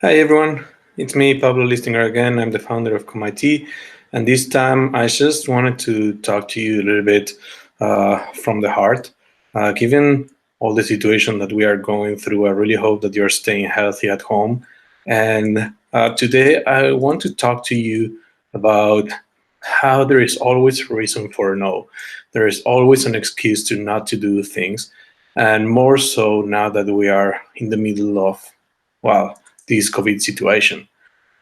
Hi everyone, it's me, Pablo Listingart again. I'm the founder of ComIT, and this time I just wanted to talk to you a little bit from the heart. Given all the situation that we are going through, I really hope that you're staying healthy at home. And today I want to talk to you about how there is always a reason for no. There is always an excuse to not to do things, and more so now that we are in the middle of, well, this COVID situation.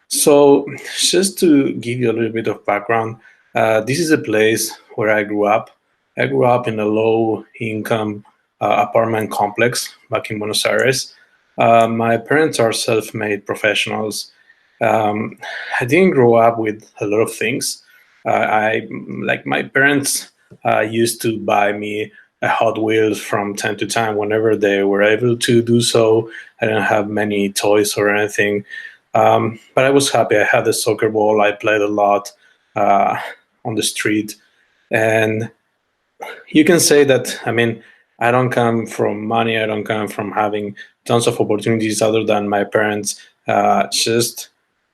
So, just to give you a little bit of background, this is a place where I grew up. I grew up in a low income apartment complex back in Buenos Aires. My parents are self made professionals. Um, I didn't grow up with a lot of things. I like my parents used to buy me a Hot Wheels from time to time whenever they were able to do so. I didn't have many toys or anything, but I was happy. I had a soccer ball. I played a lot uh, on the street, and you can say that. I mean, I don't come from money. I don't come from having tons of opportunities other than my parents just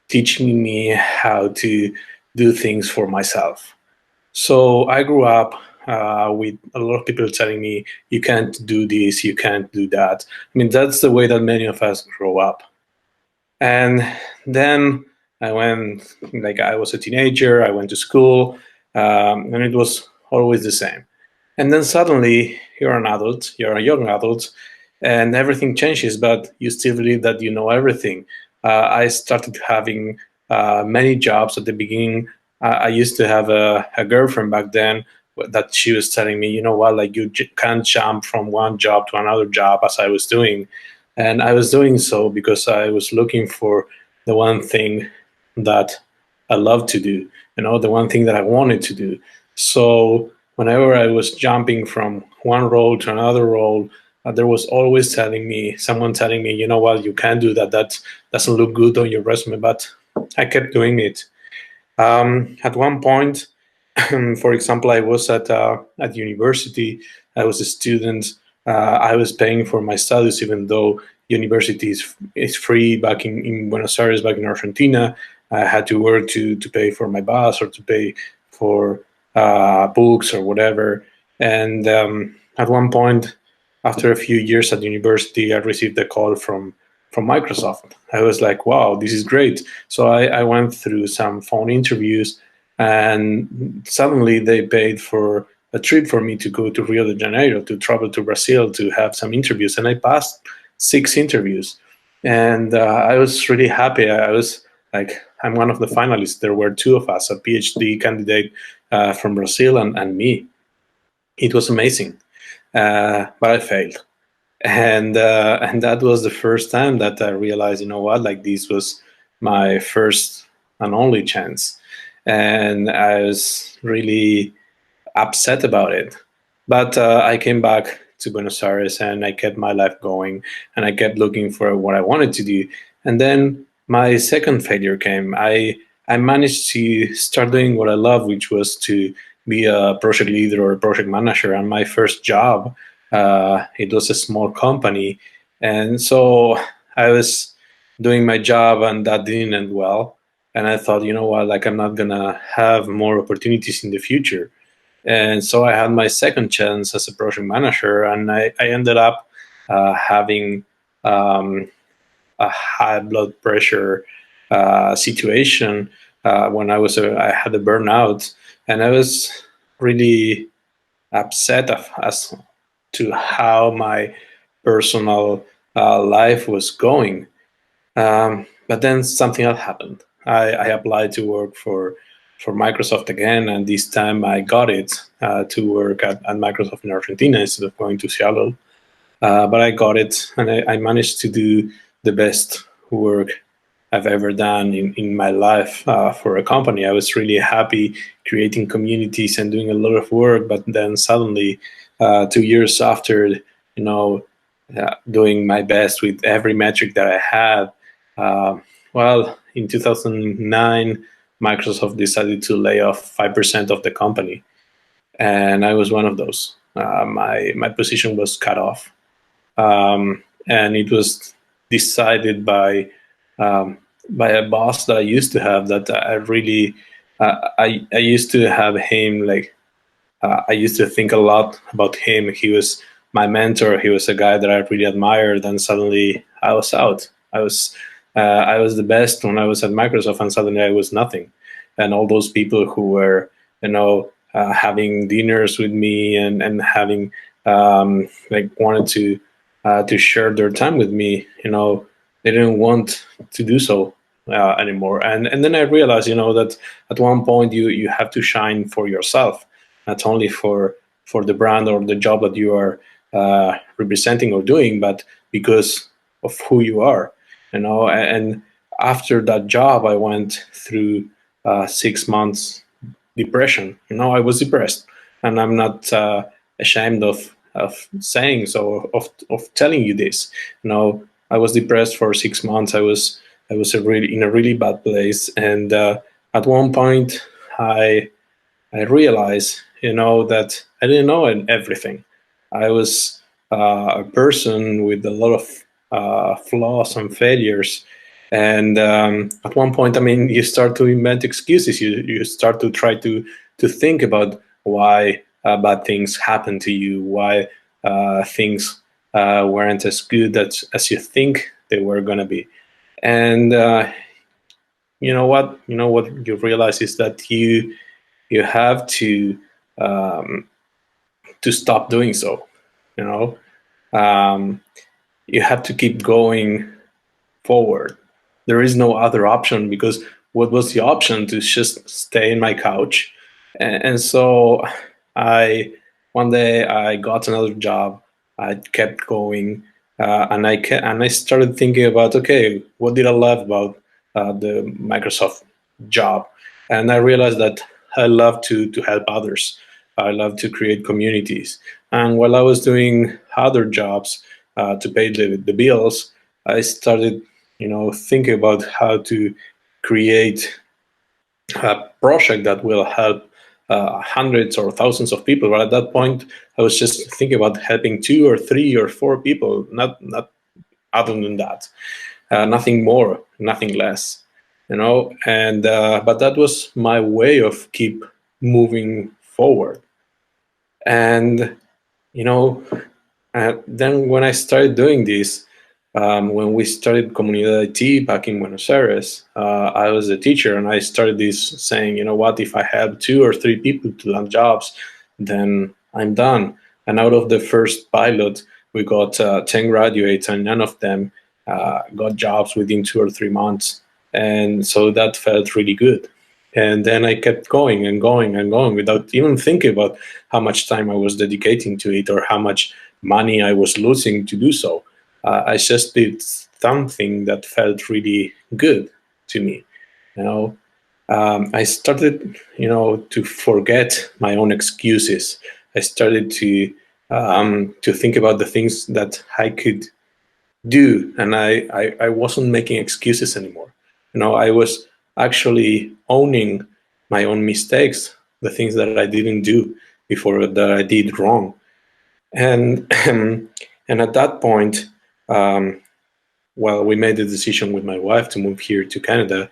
teaching me how to do things for myself. So I grew up with a lot of people telling me, you can't do this, you can't do that. I mean, that's the way that many of us grow up. And then I went, like, I was a teenager, I went to school, and it was always the same. And then suddenly you're an adult, you're a young adult, and everything changes, but you still believe that you know everything. I started having many jobs at the beginning. I used to have a girlfriend back then that she was telling me, you know what, like you can't jump from one job to another job as I was doing. And I was doing so because I was looking for the one thing that I love to do, the one thing that I wanted to do. So whenever I was jumping from one role to another role, there was always someone telling me, you know what, you can't do that. That doesn't look good on your resume. But I kept doing it. At one point, for example, I was at university. I was a student. I was paying for my studies, even though university is free back in Buenos Aires, back in Argentina. I had to work to pay for my bus or to pay for books or whatever. And at one point, after a few years at university, I received a call from Microsoft. I was like, wow, this is great. So I went through some phone interviews, and suddenly they paid for a trip for me to go to Rio de Janeiro, to travel to Brazil to have some interviews. And I passed 6 interviews. And I was really happy. I was like, I'm one of the finalists. There were two of us, a PhD candidate from Brazil and me. It was amazing. But I failed. And that was the first time that I realized, you know what, like this was my first and only chance. And I was really upset about it. But I came back to Buenos Aires and I kept my life going and I kept looking for what I wanted to do. And then my second failure came. I managed to start doing what I love, which was to be a project leader or a project manager. And my first job, it was a small company. And so I was doing my job and that didn't end well. And I thought, you know what, like I'm not gonna have more opportunities in the future. And so I had my second chance as a project manager, and I ended up having a high blood pressure situation when I had a burnout, and I was really upset as to how my personal life was going. But then something else happened. I applied to work for Microsoft again, and this time I got it to work at Microsoft in Argentina instead of going to Seattle. But I got it, and I managed to do the best work I've ever done in my life for a company. I was really happy creating communities and doing a lot of work, but then suddenly, 2 years after, doing my best with every metric that I had, well, in 2009, Microsoft decided to lay off 5% of the company, and I was one of those. My position was cut off, and it was decided by by a boss that I used to have, that I really I used to have him like I used to think a lot about him. He was my mentor. He was a guy that I really admired, and suddenly I was out. I was the best when I was at Microsoft, and suddenly I was nothing. And all those people who were, having dinners with me and having like wanted to share their time with me, they didn't want to do so anymore. And then I realized, that at one point you have to shine for yourself, not only for the brand or the job that you are representing or doing, but because of who you are, and after that job I went through 6 months depression. I was depressed, and I'm not ashamed of saying so, of telling you this. I was depressed for 6 months. I was in a really bad place, and at one point I realized, that I didn't know everything. I was a person with a lot of flaws and failures. And at one point, you start to invent excuses. You start to try to think about why bad things happen to you, why things weren't as good as you think they were going to be. And you know what? What you realize is that you have um, to stop doing so. You know, um, you have to keep going forward. There is no other option, because what was the option? To just stay in my couch? And so I one day I got another job. I kept going, and I started thinking about, okay, what did I love about the Microsoft job? And I realized that I love to help others. I love to create communities. And while I was doing other jobs to pay the bills, I started, thinking about how to create a project that will help hundreds or thousands of people. But at that point, I was just thinking about helping 2 or 3 or 4 people, not other than that, nothing more, nothing less, And but that was my way of keep moving forward. And you know, then when I started doing this, when we started ComIT IT back in Buenos Aires, I was a teacher, and I started this saying, what, if I help 2 or 3 people to land jobs, then I'm done. And out of the first pilot, we got 10 graduates, and none of them got jobs within 2 or 3 months. And so that felt really good. And then I kept going and going and going without even thinking about how much time I was dedicating to it or how much money I was losing to do so. I just did something that felt really good to me. I started, to forget my own excuses. I started to think about the things that I could do, and I wasn't making excuses anymore. I was actually owning my own mistakes, the things that I didn't do before, that I did wrong. And and at that point, um, well, we made the decision with my wife to move here to Canada.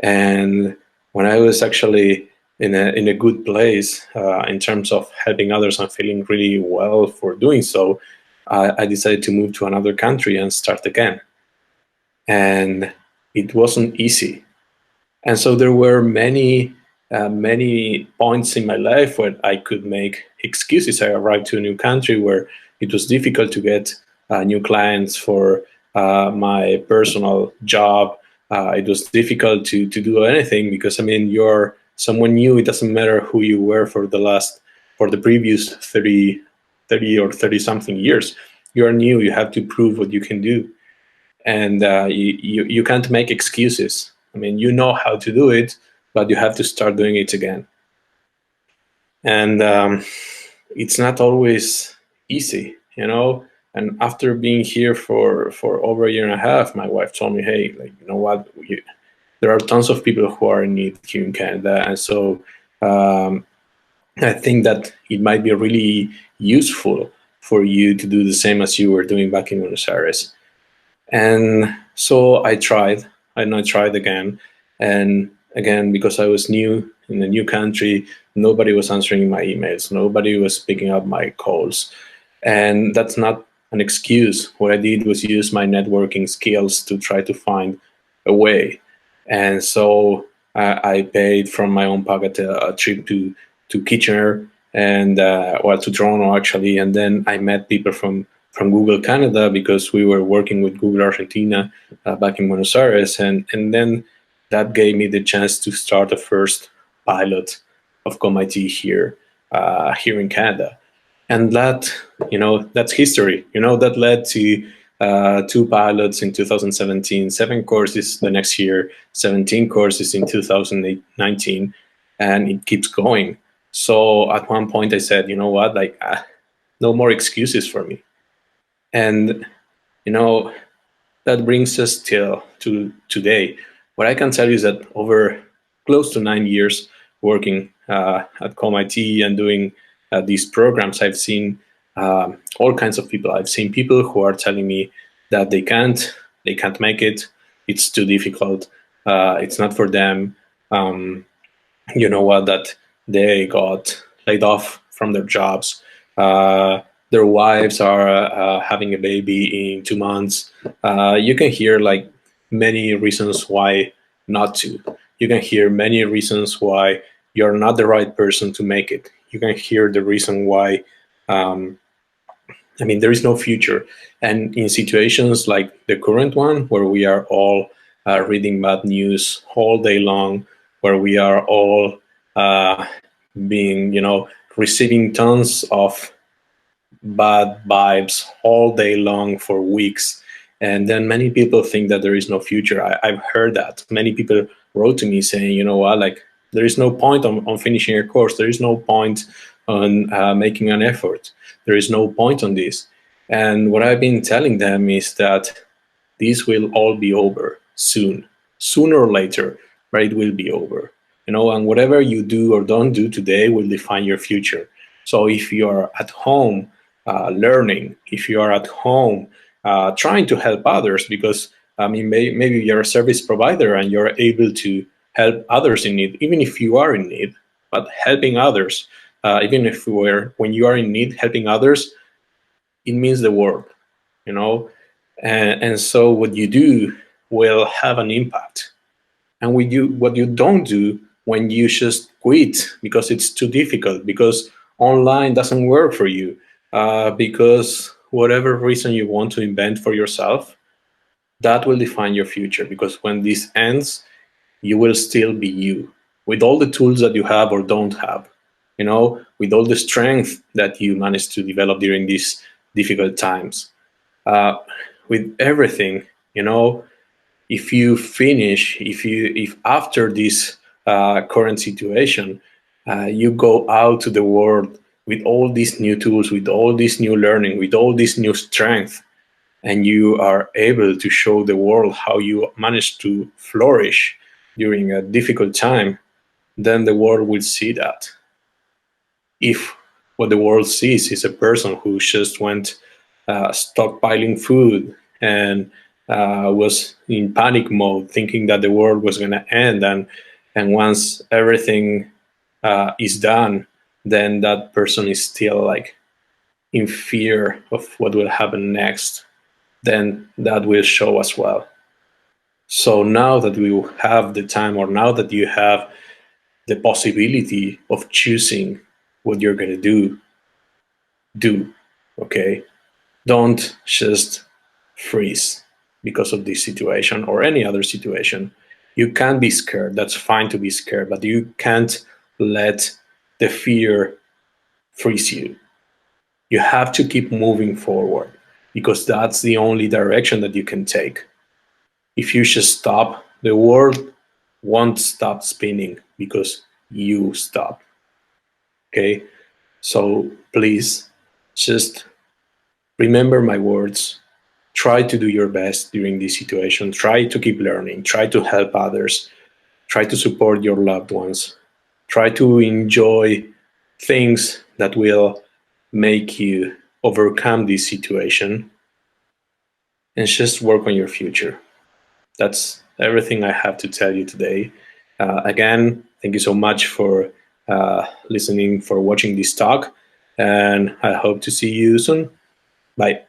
And when I was actually in a good place in terms of helping others and feeling really well for doing so, I decided to move to another country and start again. And it wasn't easy. And so there were many points in my life where I could make excuses. I arrived to a new country where it was difficult to get new clients for my personal job. It was difficult to do anything, because you're someone new. It doesn't matter who you were for the previous 30 or 30 something years. You're new. You have to prove what you can do, and you can't make excuses. You know how to do it, but you have to start doing it again. And it's not always easy, And after being here for over a year and a half, my wife told me, "Hey, you know what? There are tons of people who are in need here in Canada, and so I think that it might be really useful for you to do the same as you were doing back in Buenos Aires." And so I tried. I tried again, and again, because I was new in a new country, nobody was answering my emails, nobody was picking up my calls, and that's not an excuse. What I did was use my networking skills to try to find a way, and so I paid from my own pocket a trip to Kitchener and well, to Toronto actually, and then I met people from Google Canada because we were working with Google Argentina back in Buenos Aires, and then that gave me the chance to start the first pilot of ComIT here in Canada, and that, that's history. That led to two pilots in 2017, 7 courses the next year, 17 courses in 2019, and it keeps going. So at one point I said, you know what, like no more excuses for me. And you know that brings us to today. What I can tell you is that over close to 9 years working at ComIT and doing these programs, I've seen all kinds of people. I've seen people who are telling me that they can't make it. It's too difficult. It's not for them. You know what? That they got laid off from their jobs. Their wives are having a baby in 2 months. You can hear like many reasons why not to. You can hear many reasons why you're not the right person to make it. You can hear the reason why um, there is no future. And in situations like the current one, where we are all reading bad news all day long, where we are all uh, being, receiving tons of bad vibes all day long for weeks. And then many people think that there is no future. I've heard that. Many people wrote to me saying, you know what, like, there is no point on finishing a course. There is no point on making an effort. There is no point on this. And what I've been telling them is that this will all be over soon, sooner or later, but it will be over. And whatever you do or don't do today will define your future. So if you are at home learning, if you are at home trying to help others, because maybe you're a service provider and you're able to help others in need, even if you are in need, but helping others, even if when you are in need, helping others, it means the world, you know. And so what you do will have an impact. And what you don't do, when you just quit because it's too difficult, because online doesn't work for you, because whatever reason you want to invent for yourself, that will define your future. Because when this ends, you will still be you, with all the tools that you have or don't have, with all the strength that you managed to develop during these difficult times, with everything. If you finish, if after this current situation, you go out to the world with all these new tools, with all this new learning, with all this new strength, and you are able to show the world how you managed to flourish during a difficult time, then the world will see that. If what the world sees is a person who just went stockpiling food and was in panic mode, thinking that the world was going to end, and once everything is done, then that person is still like in fear of what will happen next, then that will show as well. So now that we have the time, or now that you have the possibility of choosing what you're going to do, okay? Don't just freeze because of this situation or any other situation. You can be scared. That's fine to be scared, but you can't let the fear freeze you. You have to keep moving forward, because that's the only direction that you can take. If you just stop, the world won't stop spinning because you stop. Okay? So please just remember my words. Try to do your best during this situation. Try to keep learning. Try to help others. Try to support your loved ones. Try to enjoy things that will make you overcome this situation, and just work on your future. That's everything I have to tell you today. Again, thank you so much for listening, for watching this talk, and I hope to see you soon. Bye.